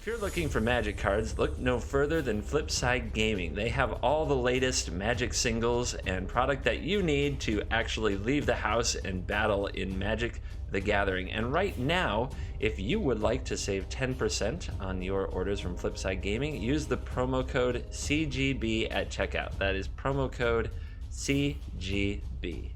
If you're looking for Magic cards, look no further than Flipside Gaming. They have all the latest Magic singles and product that you need to actually leave the house and battle in Magic the Gathering. And right now, if you would like to save 10% on your orders from Flipside Gaming, use the promo code CGB at checkout. That is promo code CGB.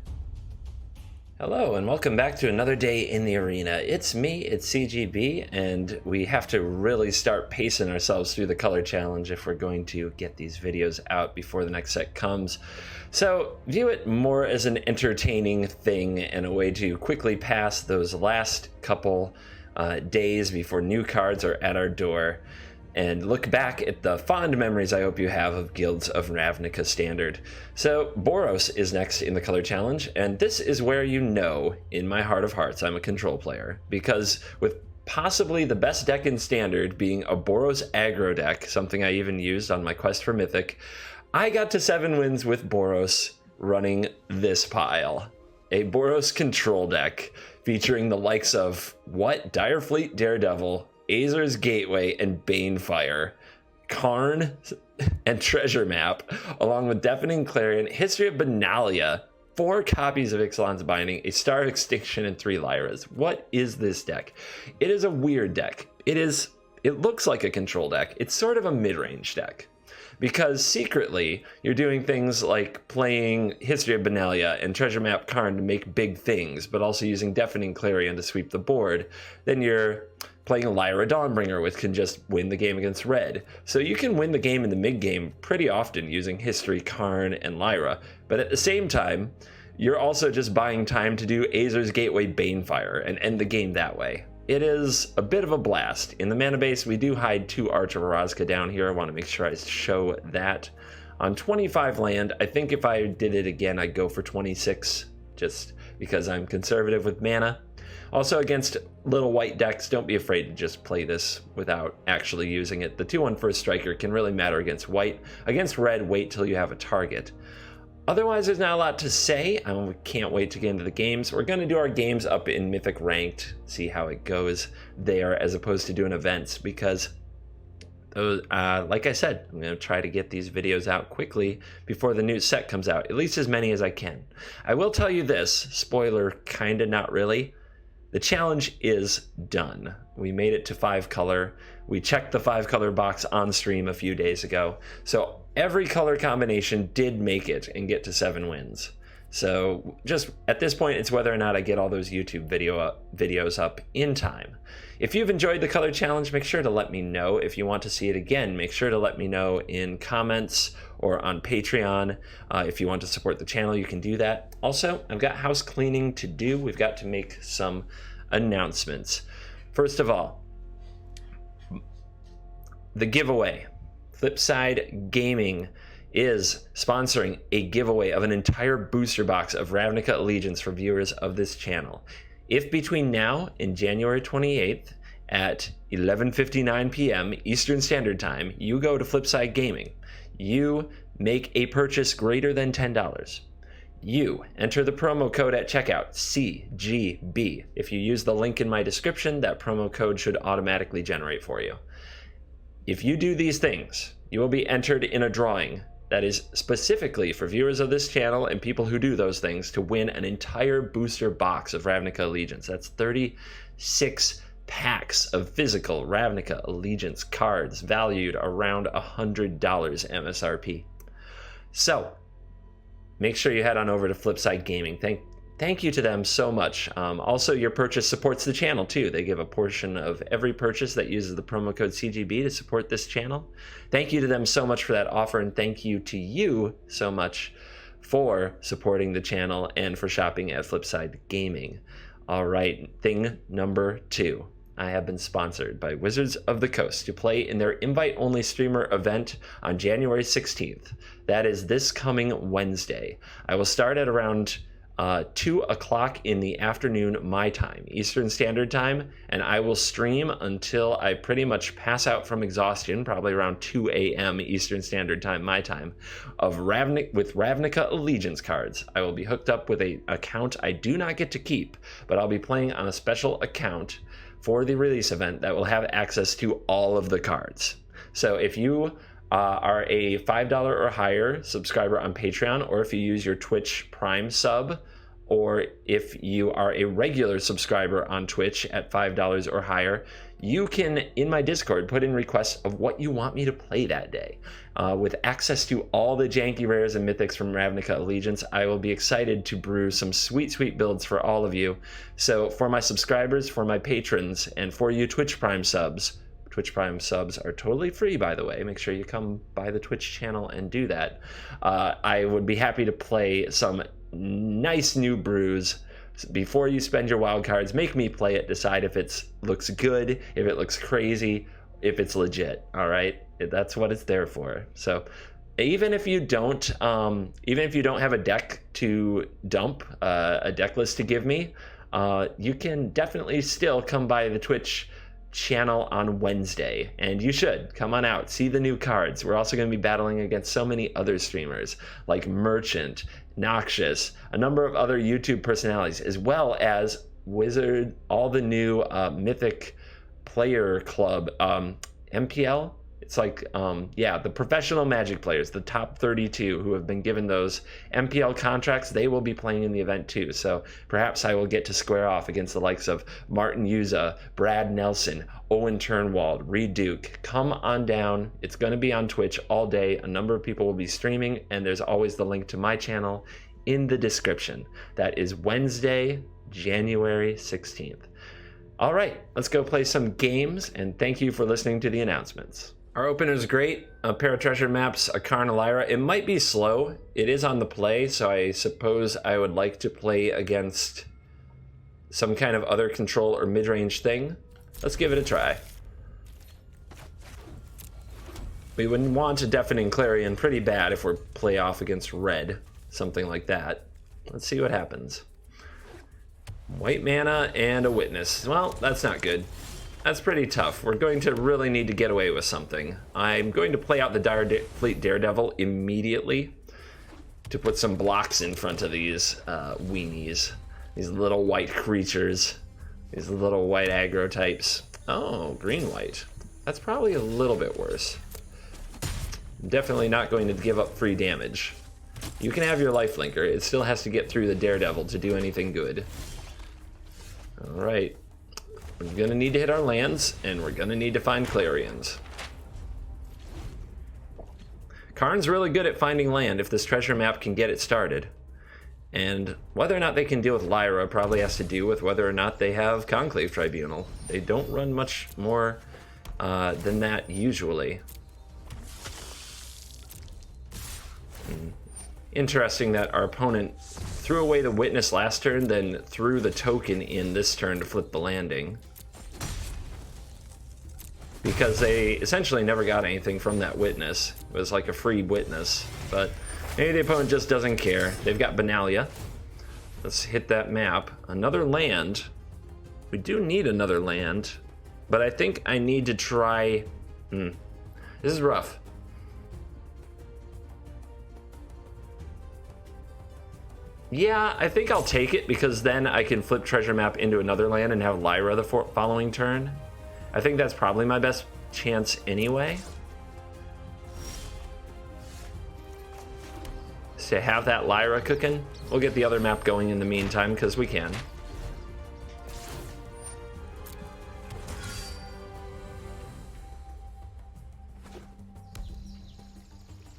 Hello and welcome back to another day in the arena. It's me, it's CGB, and we have to really start pacing ourselves through the color challenge if we're going to get these videos out before the next set comes. So view it more as an entertaining thing and a way to quickly pass those last couple days before new cards are at our door, and look back at the fond memories I hope you have of Guilds of Ravnica Standard. So Boros is next in the color challenge, and this is where you know, in my heart of hearts, I'm a control player, because with possibly the best deck in Standard being a Boros aggro deck, something I even used on my quest for Mythic, I got to 7 wins with Boros running this pile. A Boros control deck featuring the likes of, Direfleet Daredevil, Azor's Gateway, and Banefire, Karn and Treasure Map, along with Deafening Clarion, History of Benalia, 4 copies of Ixalan's Binding, a Star of Extinction, and 3 Lyras. What is this deck? It is a weird deck. It looks like a control deck. It's sort of a mid-range deck, because secretly you're doing things like playing History of Benalia and Treasure Map Karn to make big things, but also using Deafening Clarion to sweep the board. Then you're playing Lyra Dawnbringer, which can just win the game against red. So you can win the game in the mid-game pretty often using History, Karn, and Lyra. But at the same time, you're also just buying time to do Azor's Gateway Banefire and end the game that way. It is a bit of a blast. In the mana base, we do hide 2 Arch of Orazca down here. I want to make sure I show that. On 25 land, I think if I did it again, I'd go for 26, just because I'm conservative with mana. Also, against little white decks, don't be afraid to just play this without actually using it. The 2/1 first striker can really matter against white. Against red, wait till you have a target. Otherwise, there's not a lot to say. We can't wait to get into the games. We're going to do our games up in Mythic Ranked, see how it goes there as opposed to doing events, because like I said, I'm going to try to get these videos out quickly before the new set comes out, at least as many as I can. I will tell you this, spoiler, kinda not really. The challenge is done. We made it to 5 color. We checked the 5 color box on stream a few days ago. So every color combination did make it and get to 7 wins. So just at this point, it's whether or not I get all those YouTube videos up in time. If you've enjoyed the color challenge, make sure to let me know. If you want to see it again, make sure to let me know in comments or on Patreon. If you want to support the channel, you can do that. Also, I've got house cleaning to do. We've got to make some announcements. First of all, the giveaway. Flipside Gaming is sponsoring a giveaway of an entire booster box of Ravnica Allegiance for viewers of this channel. If between now and January 28th at 11:59 p.m. Eastern Standard Time, you go to Flipside Gaming, you make a purchase greater than $10, you enter the promo code at checkout, CGB. If you use the link in my description, that promo code should automatically generate for you. If you do these things, you will be entered in a drawing that is specifically for viewers of this channel and people who do those things to win an entire booster box of Ravnica Allegiance. That's 36 packs of physical Ravnica Allegiance cards valued around $100 MSRP. So make sure you head on over to Flipside Gaming. Thank you to them so much. Also, your purchase supports the channel too. They give a portion of every purchase that uses the promo code CGB to support this channel. Thank you to them so much for that offer, and thank you to you so much for supporting the channel and for shopping at Flipside Gaming. All right, thing number 2. I have been sponsored by Wizards of the Coast to play in their invite-only streamer event on January 16th. That is this coming Wednesday. I will start at around 2 o'clock in the afternoon my time, Eastern Standard Time, and I will stream until I pretty much pass out from exhaustion, probably around 2 a.m. Eastern Standard Time my time, with Ravnica Allegiance cards. I will be hooked up with an account I do not get to keep, but I'll be playing on a special account for the release event that will have access to all of the cards. So if you are a $5 or higher subscriber on Patreon, or if you use your Twitch Prime sub, or if you are a regular subscriber on Twitch at $5 or higher, you can, in my Discord, put in requests of what you want me to play that day. With access to all the janky rares and mythics from Ravnica Allegiance, I will be excited to brew some sweet, sweet builds for all of you. So for my subscribers, for my patrons, and for you Twitch Prime subs are totally free, by the way. Make sure you come by the Twitch channel and do that. I would be happy to play some nice new brews. Before you spend your wild cards, make me play it, decide if it looks good, if it looks crazy, if it's legit. All right, that's what it's there for. So even if you don't have a deck to dump, a deck list to give me, you can definitely still come by the Twitch channel on Wednesday, and you should come on out, see the new cards. We're also going to be battling against so many other streamers like Merchant, Noxious, a number of other YouTube personalities, as well as Wizard, all the new Mythic Player Club, MPL. It's like, the professional Magic players, the top 32 who have been given those MPL contracts, they will be playing in the event too. So perhaps I will get to square off against the likes of Martin Urza, Brad Nelson, Owen Turnwald, Reed Duke. Come on down. It's going to be on Twitch all day. A number of people will be streaming, and there's always the link to my channel in the description. That is Wednesday, January 16th. All right, let's go play some games, and thank you for listening to the announcements. Our opener is great. A pair of treasure maps, a Karn, a Lyra. It might be slow. It is on the play, so I suppose I would like to play against some kind of other control or mid-range thing. Let's give it a try. We would want a Deafening Clarion pretty bad if we're play off against red, something like that. Let's see what happens. White mana and a Witness. Well, that's not good. That's pretty tough. We're going to really need to get away with something. I'm going to play out the Fleet Daredevil immediately to put some blocks in front of these weenies. These little white creatures. These little white aggro types. Oh, green-white. That's probably a little bit worse. I'm definitely not going to give up free damage. You can have your lifelinker. It still has to get through the Daredevil to do anything good. Alright. We're going to need to hit our lands, and we're going to need to find Clarions. Karn's really good at finding land if this treasure map can get it started. And whether or not they can deal with Lyra probably has to do with whether or not they have Conclave Tribunal. They don't run much more than that usually. Interesting that our opponent threw away the Witness last turn, then threw the token in this turn to flip the landing. Because they essentially never got anything from that Witness. It was like a free Witness, but maybe the opponent just doesn't care. They've got Benalia. Let's hit that map. Another land. We do need another land, but I think I need to try... This is rough. Yeah, I think I'll take it, because then I can flip treasure map into another land and have Lyra the following turn. I think that's probably my best chance anyway. To have that Lyra cooking. We'll get the other map going in the meantime, because we can.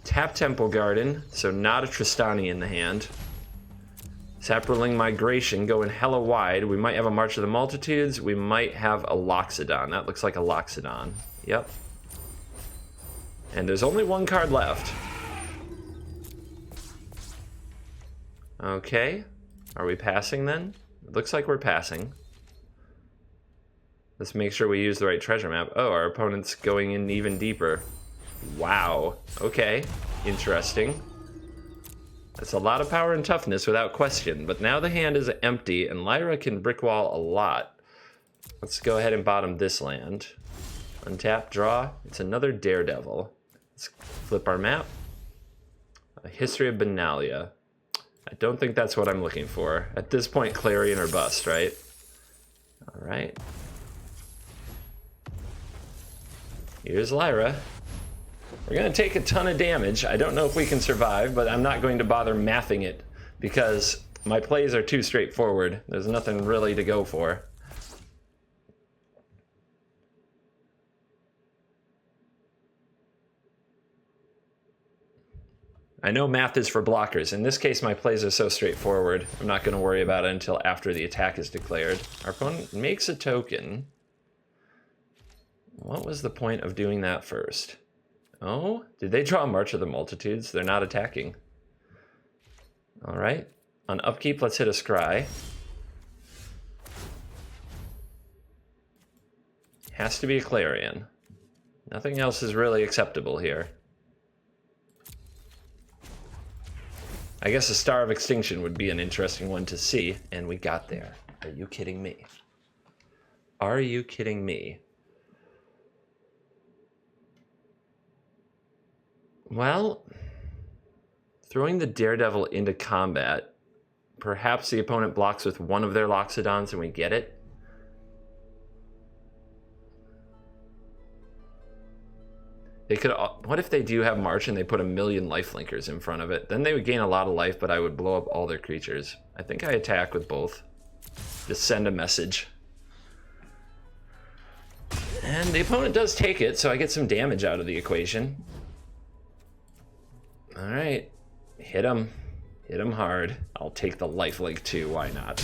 Tap Temple Garden, so not a Tristani in the hand. Saproling Migration going hella wide. We might have a March of the Multitudes. We might have a Loxodon. That looks like a Loxodon. Yep. And there's only one card left. Okay. Are we passing then? It looks like we're passing. Let's make sure we use the right treasure map. Oh, our opponent's going in even deeper. Wow. Okay. Interesting. That's a lot of power and toughness without question, but now the hand is empty and Lyra can brickwall a lot. Let's go ahead and bottom this land. Untap, draw. It's another Daredevil. Let's flip our map. A History of Benalia. I don't think that's what I'm looking for. At this point, Clarion or bust, right? All right. Here's Lyra. We're going to take a ton of damage. I don't know if we can survive, but I'm not going to bother mathing it because my plays are too straightforward. There's nothing really to go for. I know math is for blockers. In this case, my plays are so straightforward. I'm not going to worry about it until after the attack is declared. Our opponent makes a token. What was the point of doing that first? Oh, did they draw March of the Multitudes? They're not attacking. All right. On upkeep, let's hit a Scry. Has to be a Clarion. Nothing else is really acceptable here. I guess a Star of Extinction would be an interesting one to see, and we got there. Are you kidding me? Are you kidding me? Well, throwing the Daredevil into combat, perhaps the opponent blocks with one of their Loxodons and we get it. They could. What if they do have March and they put 1,000,000 lifelinkers in front of it? Then they would gain a lot of life, but I would blow up all their creatures. I think I attack with both. Just send a message. And the opponent does take it, so I get some damage out of the equation. All right, hit him. Hit him hard. I'll take the lifelink too, why not?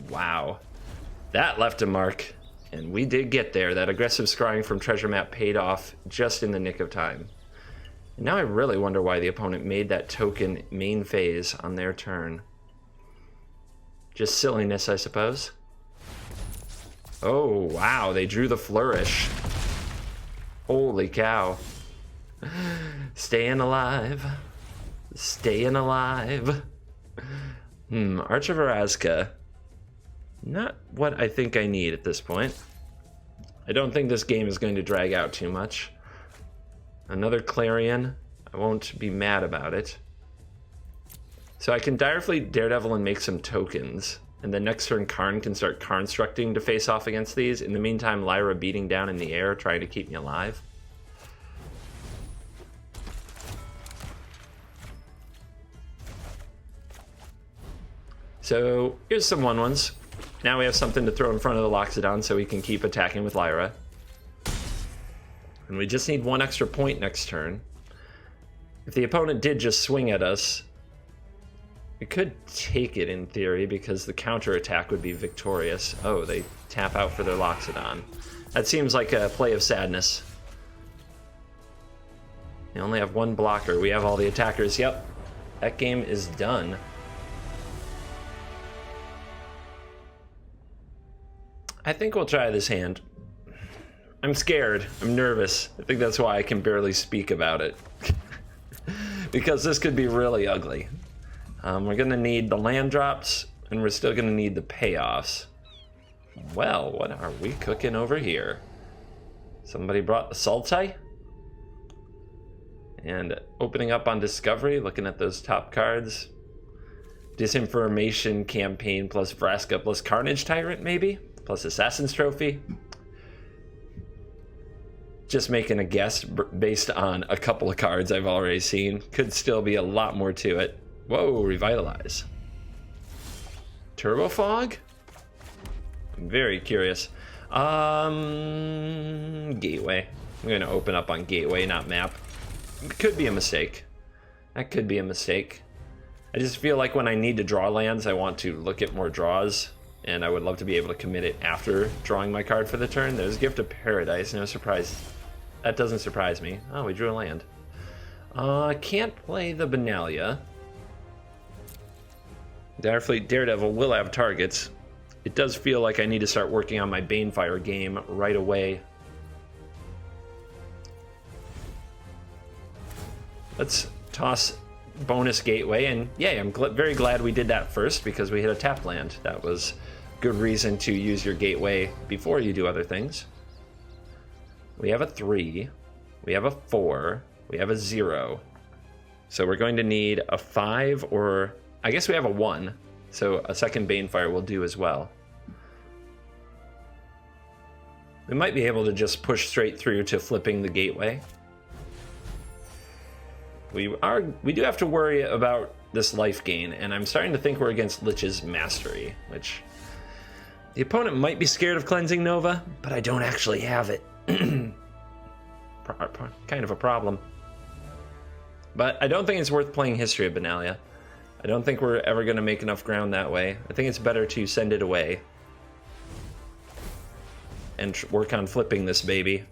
Wow. That left a mark. And we did get there. That aggressive scrying from Treasure Map paid off just in the nick of time. And now I really wonder why the opponent made that token main phase on their turn. Just silliness, I suppose. Oh, wow. They drew the Flourish. Holy cow. Staying alive. Staying alive. Arch of Orazca. Not what I think I need at this point. I don't think this game is going to drag out too much. Another Clarion. I won't be mad about it. So I can Direfleet Daredevil and make some tokens. And then next turn Karn can start constructing to face off against these. In the meantime, Lyra beating down in the air, trying to keep me alive. So here's some 1/1s. Now we have something to throw in front of the Loxodon so we can keep attacking with Lyra. And we just need 1 extra point next turn. If the opponent did just swing at us, we could take it in theory because the counter attack would be victorious. Oh, they tap out for their Loxodon. That seems like a play of sadness. They only have 1 blocker. We have all the attackers. Yep, that game is done. I think we'll try this hand. I'm scared. I'm nervous. I think that's why I can barely speak about it. Because this could be really ugly. We're going to need the land drops, and we're still going to need the payoffs. Well, what are we cooking over here? Somebody brought the Sultai? And opening up on Discovery, looking at those top cards. Disinformation Campaign plus Vraska plus Carnage Tyrant, maybe? Plus Assassin's Trophy. Just making a guess based on a couple of cards I've already seen. Could still be a lot more to it. Whoa, Revitalize. Turbo Fog? I'm very curious. Gateway. I'm going to open up on Gateway, not Map. It could be a mistake. That could be a mistake. I just feel like when I need to draw lands, I want to look at more draws. And I would love to be able to commit it after drawing my card for the turn. There's Gift of Paradise, no surprise. That doesn't surprise me. Oh, we drew a land. Can't play the Benalia. Direfleet Daredevil will have targets. It does feel like I need to start working on my Banefire game right away. Let's toss bonus Gateway, and yay, I'm very glad we did that first because we hit a tap land. That was good reason to use your Gateway before you do other things. We have a 3, we have a 4, we have a 0. So we're going to need a 5, or I guess we have a 1. So a second Banefire will do as well. We might be able to just push straight through to flipping the gateway. We do have to worry about this life gain, and I'm starting to think we're against Lich's Mastery, which the opponent might be scared of cleansing Nova, but I don't actually have it. Kind of a problem. But I don't think it's worth playing History of Benalia. I don't think we're ever going to make enough ground that way. I think it's better to send it away and work on flipping this baby.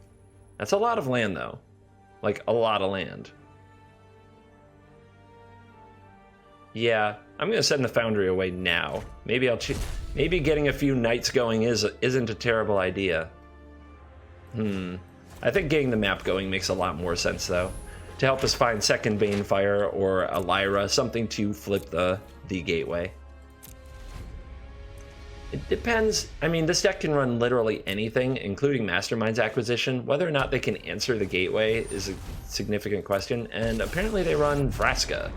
That's a lot of land, though. Like, a lot of land. Yeah, I'm going to send the Foundry away now. Maybe maybe getting a few knights going isn't a terrible idea. I think getting the map going makes a lot more sense, though. To help us find second Banefire or a Lyra, something to flip the gateway. It depends. I mean, this deck can run literally anything, including Mastermind's acquisition. Whether or not they can answer the gateway is a significant question, and apparently they run Orazca.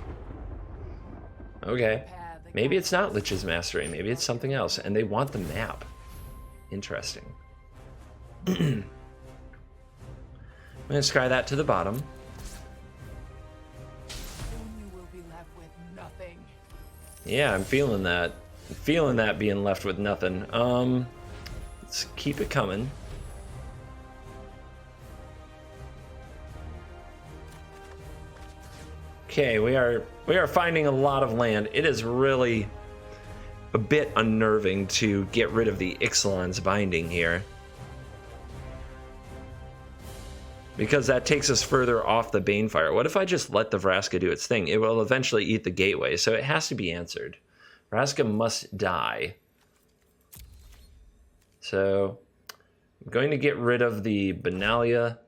Okay, maybe it's not Lich's Mastery, maybe it's something else, and they want the map. Interesting. I'm gonna scry that to the bottom. Yeah, I'm feeling that. I'm feeling that being left with nothing. Let's keep it coming. Okay, we are finding a lot of land. It is really a bit unnerving to get rid of the Ixalan's binding here, because that takes us further off the Banefire. What if I just let the Orazca do its thing? It will eventually eat the gateway, so it has to be answered. Orazca must die. So I'm going to get rid of the Benalia.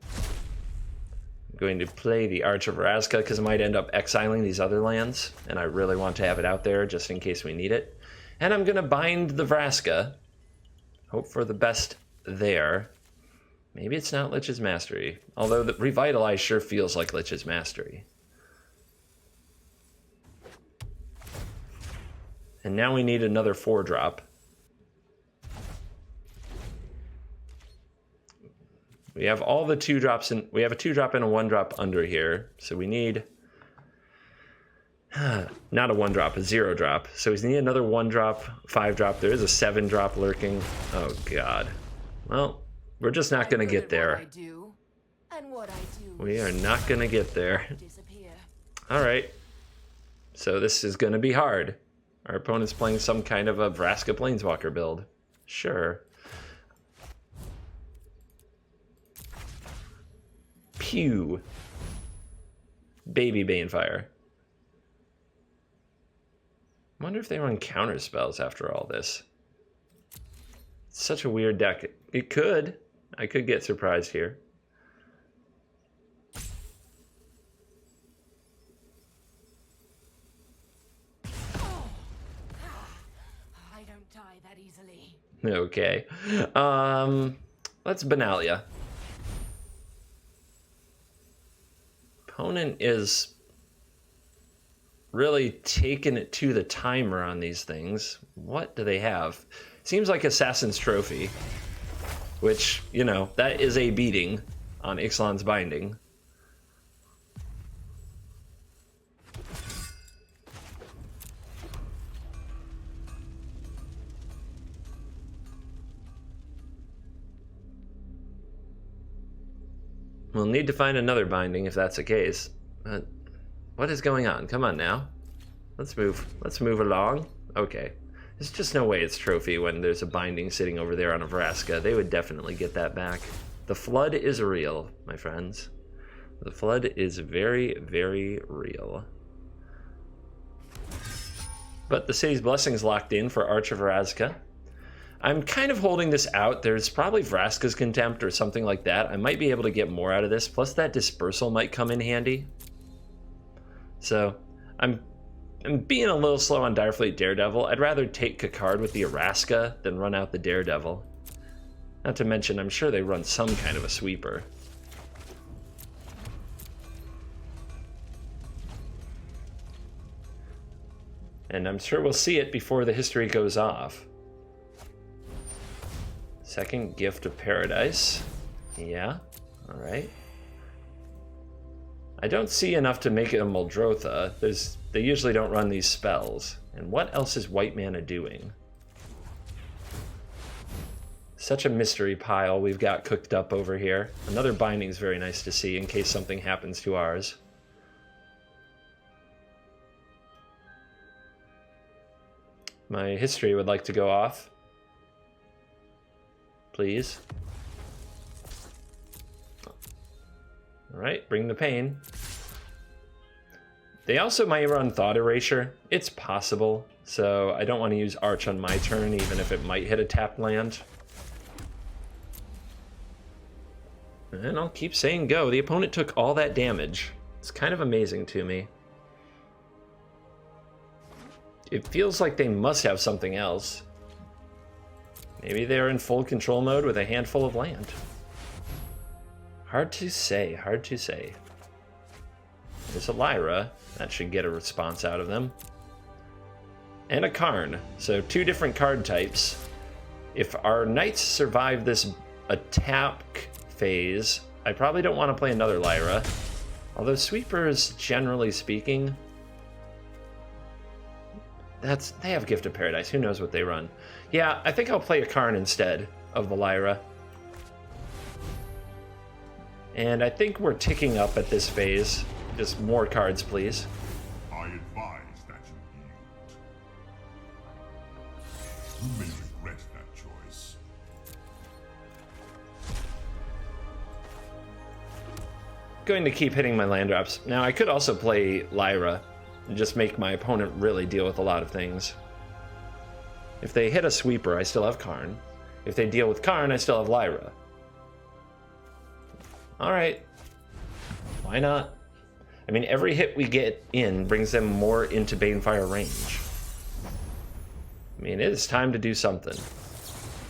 I'm going to play the Arch of Orazca because I might end up exiling these other lands, and I really want to have it out there just in case we need it. And I'm going to bind the Orazca. Hope for the best there. Maybe it's not Lich's Mastery, although the Revitalize sure feels like Lich's Mastery. And now we need another 4-drop. We have all the 2-drops, and we have a 2-drop and a 1-drop under here, so we need not a 1-drop, a 0-drop. So we need another 1-drop, 5-drop. There is a 7-drop lurking. Oh god. Well, we're just not going to get there. We are not going to get there. All right. So this is going to be hard. Our opponent's playing some kind of a Orazca Planeswalker build. Sure. Pew. Baby Banefire. I wonder if they run counter spells after all this. It's such a weird deck. It could. I could get surprised here. I don't die that easily. Okay. Let's Benalia. Opponent is really taking it to the timer on these things. What do they have? Seems like Assassin's Trophy, which, you know, that is a beating on Ixalan's binding. We'll need to find another binding if that's the case. But what is going on? Come on now. Let's move. Let's move along. Okay. There's just no way it's trophy when there's a binding sitting over there on a Orazca. They would definitely get that back. The flood is real, my friends. The flood is very, very real. But the City's Blessing's locked in for Arch of Orazca. I'm kind of holding this out. There's probably Vraska's Contempt or something like that. I might be able to get more out of this. Plus that Dispersal might come in handy. So I'm being a little slow on Direfleet Daredevil. I'd rather take a card with the Orazca than run out the Daredevil. Not to mention, I'm sure they run some kind of a sweeper. And I'm sure we'll see it before the history goes off. Second Gift of Paradise. Yeah, alright. I don't see enough to make it a Muldrotha. They usually don't run these spells. And what else is white mana doing? Such a mystery pile we've got cooked up over here. Another binding is very nice to see in case something happens to ours. My history would like to go off. Please. Alright, bring the pain. They also might run Thought Erasure. It's possible, so I don't want to use Arch on my turn, even if it might hit a tapped land. And I'll keep saying go. The opponent took all that damage. It's kind of amazing to me. It feels like they must have something else. Maybe they're in full control mode with a handful of land. Hard to say, hard to say. There's a Lyra. That should get a response out of them. And a Karn. So 2 different card types. If our knights survive this attack phase, I probably don't want to play another Lyra. Although sweepers, generally speaking, they have Gift of Paradise. Who knows what they run? Yeah, I think I'll play a Karn instead of the Lyra. And I think we're ticking up at this phase. Just more cards, please. I advise that you yield. You may regret that choice. Going to keep hitting my land drops. Now, I could also play Lyra and just make my opponent really deal with a lot of things. If they hit a sweeper, I still have Karn. If they deal with Karn, I still have Lyra. Alright. Why not? I mean, every hit we get in brings them more into Banefire range. I mean, it is time to do something.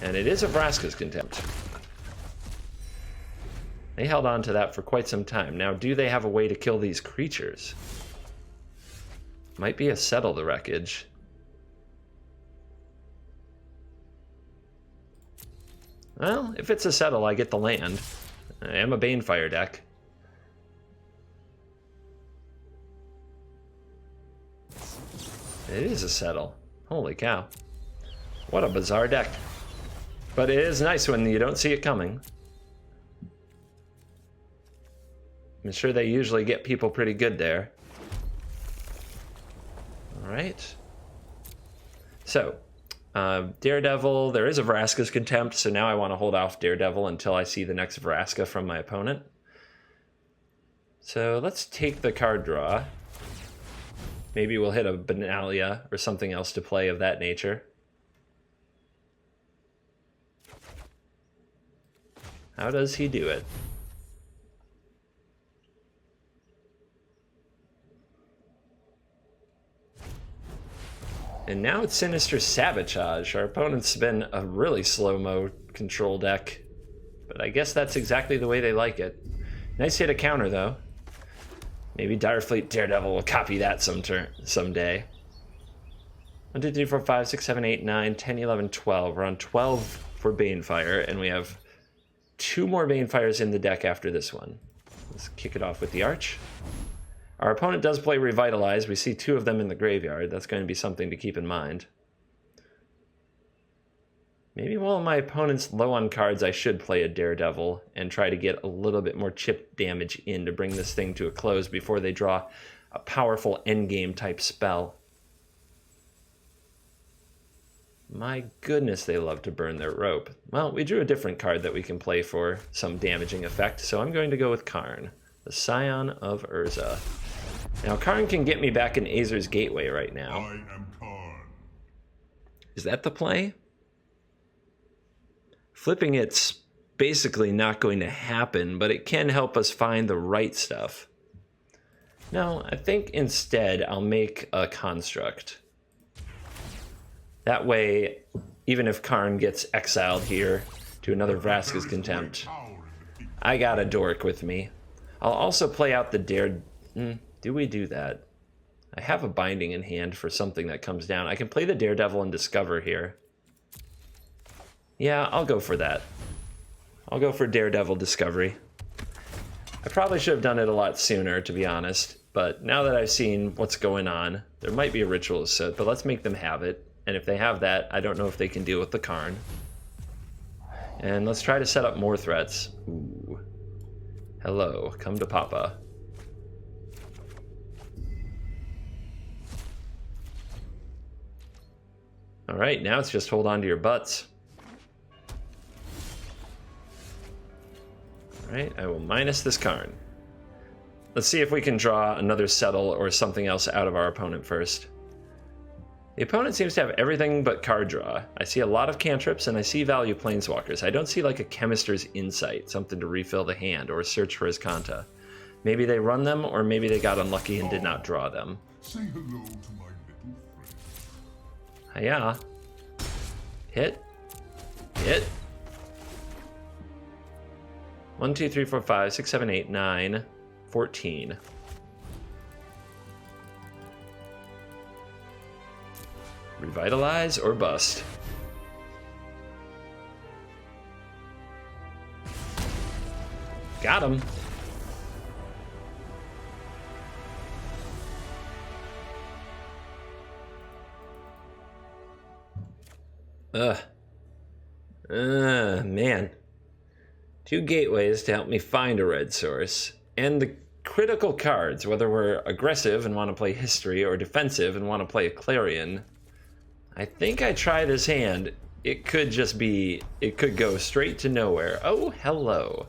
And it is a Vraska's Contempt. They held on to that for quite some time. Now, do they have a way to kill these creatures? Might be a Settle the Wreckage. Well, if it's a Settle, I get the land. I am a Banefire deck. It is a Settle. Holy cow. What a bizarre deck. But it is nice when you don't see it coming. I'm sure they usually get people pretty good there. Alright. So, Daredevil, there is a Vraska's Contempt, so now I want to hold off Daredevil until I see the next Vraska from my opponent. So let's take the card draw. Maybe we'll hit a Benalia or something else to play of that nature. How does he do it? And now it's Sinister Sabotage. Our opponent's been a really slow-mo control deck. But I guess that's exactly the way they like it. Nice hit a counter, though. Maybe Direfleet Daredevil will copy that someday. 1, 2, 3, 4, 5, 6, 7, 8, 9, 10, 11, 12. We're on 12 for Banefire, and we have 2 more Banefires in the deck after this one. Let's kick it off with the Arch. Our opponent does play Revitalize. We see 2 of them in the graveyard. That's going to be something to keep in mind. Maybe while my opponent's low on cards, I should play a Daredevil and try to get a little bit more chip damage in to bring this thing to a close before they draw a powerful endgame type spell. My goodness, they love to burn their rope. Well, we drew a different card that we can play for some damaging effect, so I'm going to go with Karn, the Scion of Urza. Now, Karn can get me back in Azor's Gateway right now. I am Karn. Is that the play? Flipping it's basically not going to happen, but it can help us find the right stuff. No, I think instead I'll make a construct. That way, even if Karn gets exiled here to another Vraska's Contempt, I got a dork with me. I'll also play out the do we do that? I have a binding in hand for something that comes down. I can play the Daredevil and Discover here. Yeah, I'll go for that. I'll go for Daredevil Discovery. I probably should have done it a lot sooner, to be honest, but now that I've seen what's going on, there might be a Ritual of Soot, but let's make them have it. And if they have that, I don't know if they can deal with the Karn. And let's try to set up more threats. Ooh. Hello, come to Papa. Alright, now it's just hold on to your butts. Alright, I will minus this Karn. Let's see if we can draw another Settle or something else out of our opponent first. The opponent seems to have everything but card draw. I see a lot of cantrips and I see value planeswalkers. I don't see like a Chemister's Insight, something to refill the hand or search for his Kanta. Maybe they run them or maybe they got unlucky and did not draw them. Say hello to my little friend. Hiya. Hit. Hit. 1, 2, 3, 4, 5, 6, 7, 8, 9, 14. Revitalize or bust. Got him. Man. 2 gateways to help me find a red source. And the critical cards, whether we're aggressive and want to play History or defensive and want to play a Clarion. I think I try this hand. It could just be, it could go straight to nowhere. Oh, hello.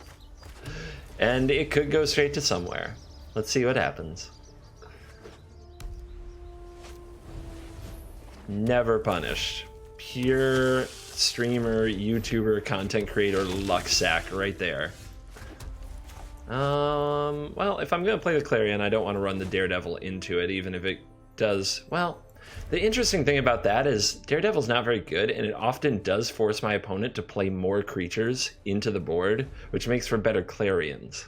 And it could go straight to somewhere. Let's see what happens. Never punished. Pure streamer, YouTuber, content creator luck sack right there. Well, if I'm going to play the Clarion, I don't want to run the Daredevil into it, even if it does, well, the interesting thing about that is Daredevil's not very good, and it often does force my opponent to play more creatures into the board, which makes for better Clarions.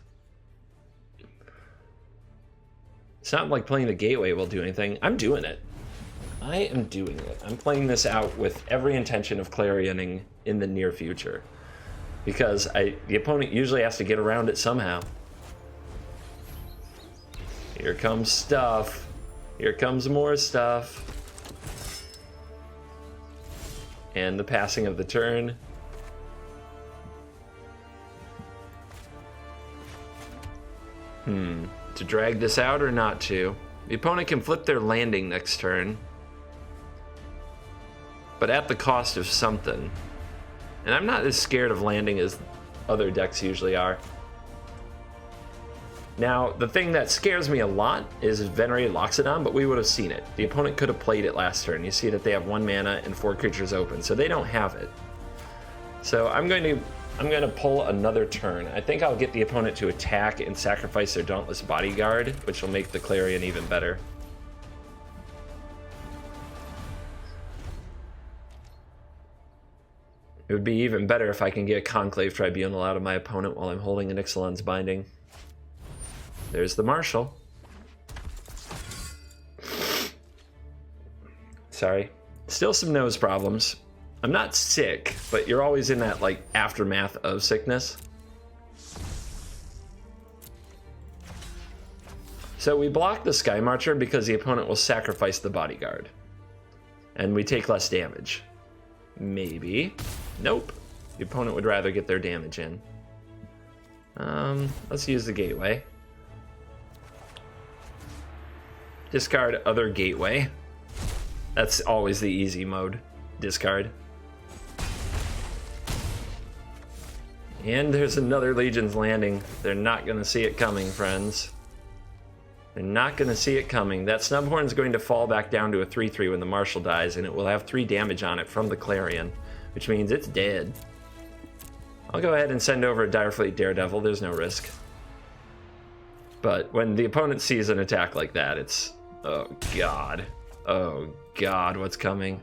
It's not like playing the Gateway will do anything. I'm doing it. I am doing it. I'm playing this out with every intention of Clarioning in the near future. Because the opponent usually has to get around it somehow. Here comes stuff. Here comes more stuff. And the passing of the turn. To drag this out or not to? The opponent can flip their landing next turn. But at the cost of something. And I'm not as scared of landing as other decks usually are. Now, the thing that scares me a lot is Venerated Loxodon, but we would have seen it. The opponent could have played it last turn. You see that they have 1 mana and 4 creatures open, so they don't have it. So I'm going to pull another turn. I think I'll get the opponent to attack and sacrifice their Dauntless Bodyguard, which will make the Clarion even better. It would be even better if I can get a Conclave Tribunal out of my opponent while I'm holding an Ixalan's Binding. There's the Marshal. Sorry. Still some nose problems. I'm not sick, but you're always in that, like, aftermath of sickness. So we block the Sky Marcher because the opponent will sacrifice the Bodyguard. And we take less damage. Maybe. Nope. The opponent would rather get their damage in. Let's use the Gateway. Discard other Gateway. That's always the easy mode. Discard. And there's another Legion's Landing. They're not going to see it coming, friends. They're not going to see it coming. That Snubhorn's going to fall back down to a 3/3 when the Marshal dies, and it will have 3 damage on it from the Clarion, which means it's dead. I'll go ahead and send over a Direfleet Daredevil. There's no risk. But when the opponent sees an attack like that, it's... oh, God. Oh, God, what's coming?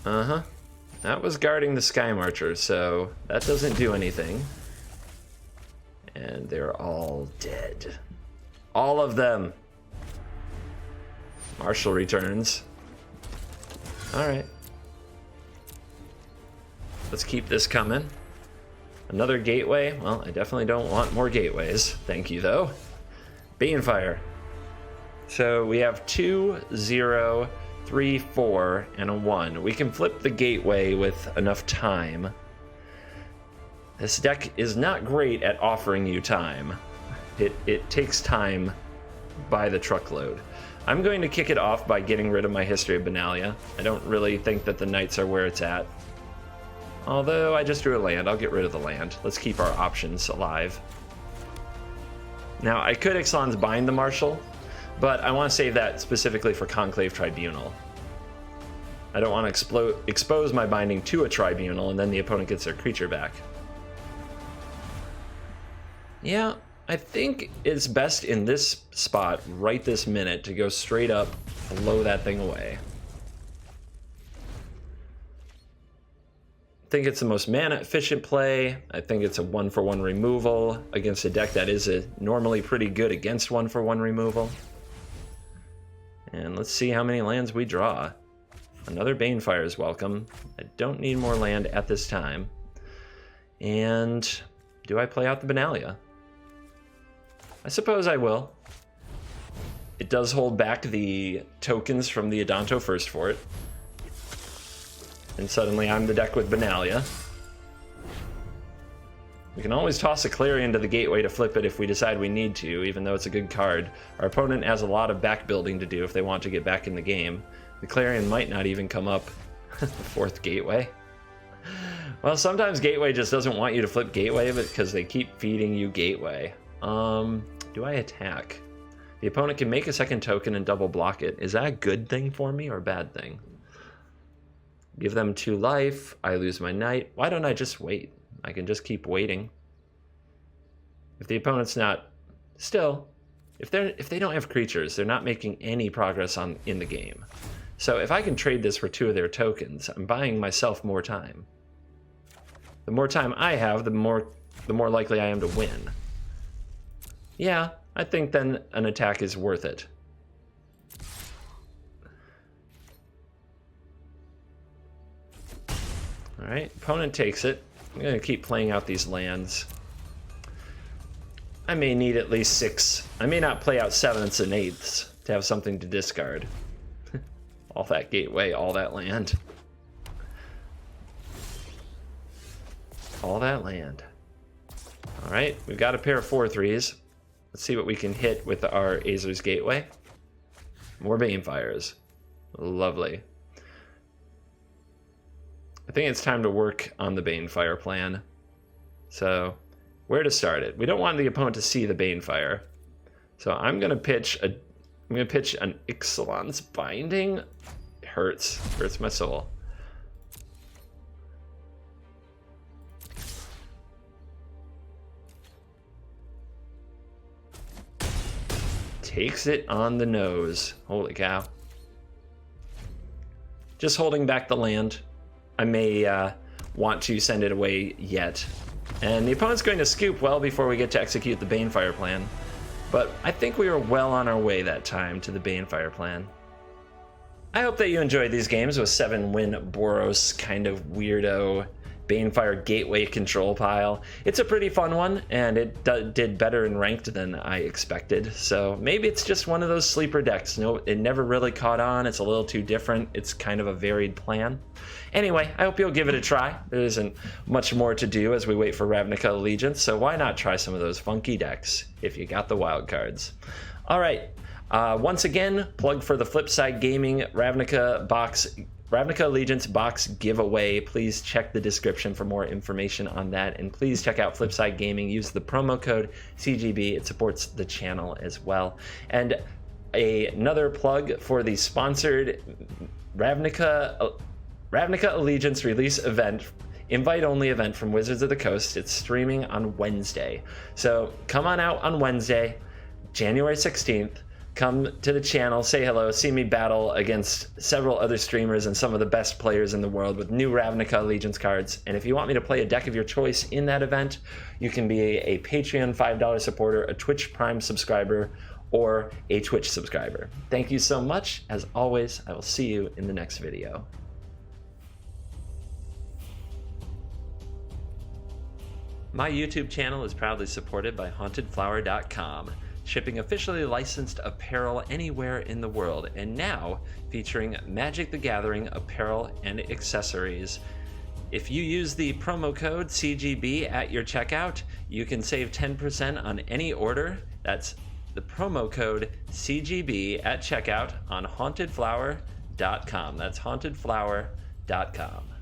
Uh-huh. That was guarding the Sky Marcher, so that doesn't do anything. And they're all dead. All of them. Marshal returns. All right. Let's keep this coming. Another gateway. Well, I definitely don't want more gateways. Thank you, though. Banefire. So we have 2, 0, 3, 4, and a 1. We can flip the gateway with enough time. This deck is not great at offering you time. It takes time by the truckload. I'm going to kick it off by getting rid of my History of Benalia. I don't really think that the Knights are where it's at. Although I just drew a land, I'll get rid of the land. Let's keep our options alive. Now, I could Ixalan's bind the Marshal, but I want to save that specifically for Conclave Tribunal. I don't want to expose my binding to a Tribunal and then the opponent gets their creature back. Yeah, I think it's best in this spot right this minute to go straight up, blow that thing away. I think it's the most mana efficient play. I think it's a 1-for-1 removal against a deck that is normally pretty good against 1-for-1 removal. And let's see how many lands we draw. Another Banefire is welcome. I don't need more land at this time. And do I play out the Benalia? I suppose I will. It does hold back the tokens from the Adanto First Fort. And suddenly I'm the deck with Benalia. We can always toss a Clarion to the gateway to flip it if we decide we need to, even though it's a good card. Our opponent has a lot of back building to do if they want to get back in the game. The Clarion might not even come up the 4th gateway. Well, sometimes gateway just doesn't want you to flip gateway because they keep feeding you gateway. Do I attack? The opponent can make a second token and double block it. Is that a good thing for me or a bad thing? Give them 2 life. I lose my knight. Why don't I just wait? I can just keep waiting. If the opponent's not... Still, if they don't have creatures, they're not making any progress in the game. So if I can trade this for 2 of their tokens, I'm buying myself more time. The more time I have, the more likely I am to win. Yeah, I think then an attack is worth it. All right, opponent takes it. I'm going to keep playing out these lands. I may need at least 6. I may not play out 7ths and 8ths to have something to discard. All that gateway, all that land. All that land. All right, we've got a pair of 4/3s. Let's see what we can hit with our Azor's Gateway. More Banefires. Lovely. I think it's time to work on the Banefire plan. So, where to start it? We don't want the opponent to see the Banefire. So I'm gonna pitch an Ixalan's Binding. It hurts my soul. Takes it on the nose. Holy cow. Just holding back the land. I may want to send it away yet. And the opponent's going to scoop well before we get to execute the Banefire plan. But I think we were well on our way that time to the Banefire plan. I hope that you enjoyed these games with 7-win Boros kind of weirdo Banefire Gateway control pile. It's a pretty fun one, and it did better in ranked than I expected. So maybe it's just one of those sleeper decks. No, it never really caught on. It's a little too different. It's kind of a varied plan. Anyway, I hope you'll give it a try. There isn't much more to do as we wait for Ravnica Allegiance, so why not try some of those funky decks if you got the wild cards. All right, once again, plug for the Flipside Gaming Ravnica Allegiance box giveaway. Please check the description for more information on that, and please check out Flipside Gaming. Use the promo code CGB. It supports the channel as well. And another plug for the sponsored Ravnica Allegiance release event, invite-only event from Wizards of the Coast. It's streaming on Wednesday. So come on out on Wednesday, January 16th, come to the channel, say hello, see me battle against several other streamers and some of the best players in the world with new Ravnica Allegiance cards. And if you want me to play a deck of your choice in that event, you can be a Patreon $5 supporter, a Twitch Prime subscriber, or a Twitch subscriber. Thank you so much. As always, I will see you in the next video. My YouTube channel is proudly supported by HauntedFlower.com, shipping officially licensed apparel anywhere in the world, and now featuring Magic the Gathering apparel and accessories. If you use the promo code CGB at your checkout, you can save 10% on any order. That's the promo code CGB at checkout on HauntedFlower.com. That's HauntedFlower.com.